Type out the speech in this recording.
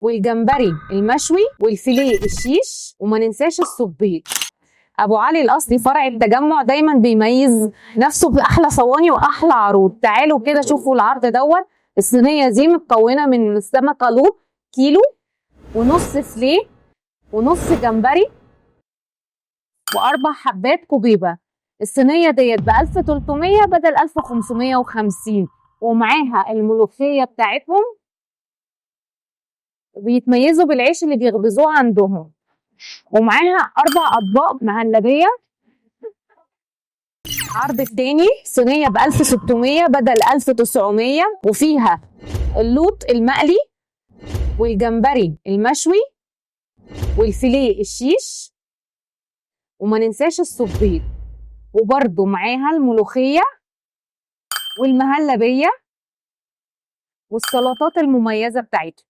والجمبري المشوي والفيليه الشيش، وما ننساش الصبيط. ابو علي الاصلي فرع التجمع دايما بيميز نفسه باحلى صواني واحلى عروض. تعالوا كده شوفوا العرض دوت. الصينيه دي متكونه من السمكه لو كيلو ونص فليه ونص جمبري واربع حبات كوبيبه. الصينيه ديت ب 1300 بدل 1550، ومعاها الملوخيه بتاعتهم، بيتميزوا بالعيش اللي بيخبزوه عندهم، ومعاها 4 اطباق مهلبيه. عرض التاني صينيه ب 1600 بدل 1900، وفيها اللوط المقلي والجمبري المشوي والفيليه الشيش، وما ننساش الصبيط، وبرده معاها الملوخيه والمهلبيه والسلطات المميزه بتاعتهم.